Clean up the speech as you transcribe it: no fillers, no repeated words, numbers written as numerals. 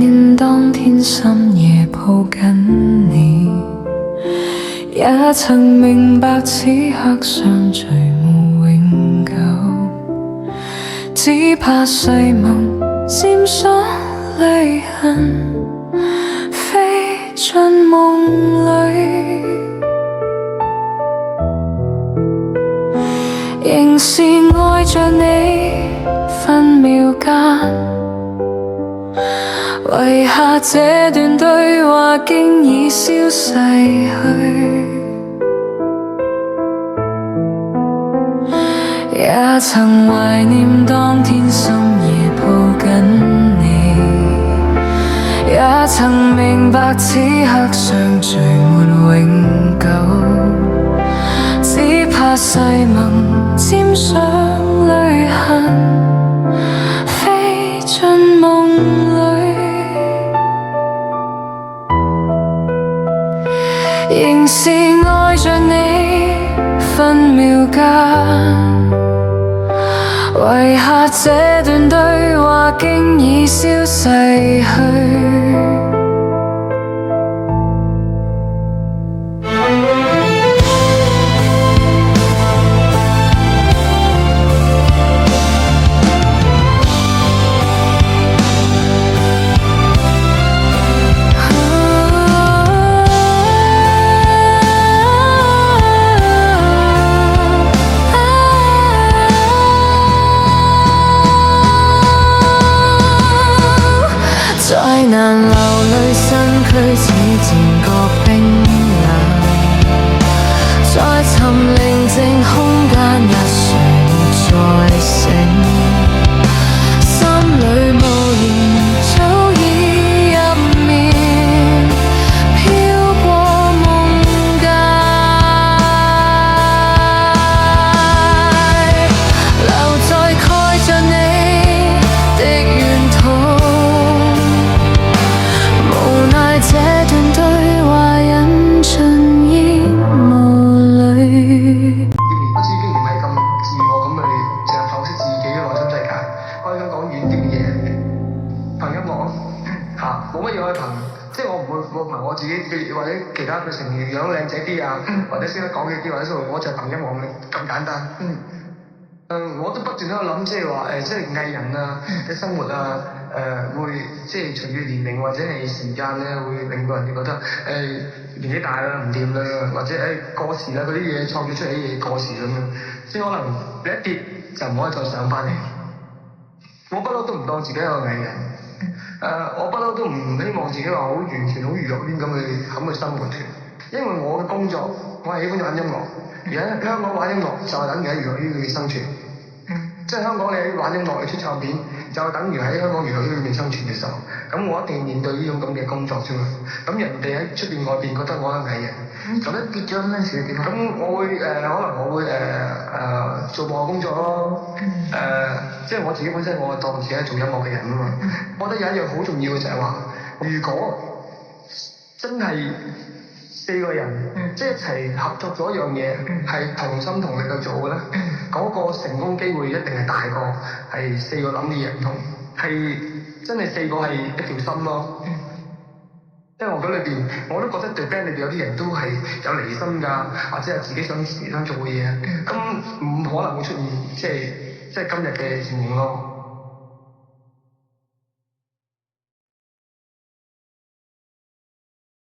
念當天深夜抱緊你，也曾明白此刻相聚無永久，只怕誓盟漸鎖淚痕，飛進夢裏，仍是愛着你，分秒間遺下這段對話經已消逝去，也曾懷念當天深夜抱緊你，也曾明白此刻相聚沒永久，只怕誓盟沾上淚痕，飛進夢裏，仍是愛着你，分秒間遺下這段對話經已消逝去。再難流淚，身軀似漸覺冰冷，在尋寧靜空間一睡再醒，心裏無言早已入眠，飄過夢界，留在蓋着你的沿途，這段對話引進煙霧裏。開始已經唔係咁自我咁去淨係剖析自己嘅內心世界，我想講遠啲嘅嘢，憑音樂嚇，冇乜嘢可以憑，即係我唔會憑我自己或者其他嘅成員樣靚仔啲啊，或者識得講嘅啲，或者我就係憑音樂咁簡單。我都不斷喺度諗，即係話即係藝人啊嘅生活啊。會即係隨住年齡或者係時間咧，會令到人哋覺得年紀大啦唔掂啦，或者過時啦，嗰啲嘢創造出嚟啲嘢過時咁樣，即係可能你一跌就唔可以再上翻嚟。我不嬲都唔當自己係個藝人，我不嬲都唔希望自己話好完全好娛樂啲咁去生活嘅，因為我嘅工作我係喜歡玩音樂，而喺香港玩音樂就係等於喺娛樂圈裏面生存。即係香港你喺玩音樂你出唱片，就等於喺香港娛樂圈裏面生存嘅時候，咁我一定要面對呢種咁嘅工作啫嘛。咁人哋喺出邊外邊覺得我係藝人，咁一跌咗嗰陣時點？咁我會可能我會做幕後工作咯。即係我自己本身我當自己係做音樂嘅人啊嘛。我覺得有一樣好重要嘅就係話，如果真係四個人即係一齊合作咗一樣嘢，係同心同力去做嘅咧，嗰個成功機會一定係大過係四個諗嘅嘢唔同，係真係四個係一條心咯。因為我覺得裏邊，我都覺得對 band 裏邊有啲人都係有離心㗎，或者係自己想做嘅嘢，咁唔可能會出現即係今日嘅情形咯。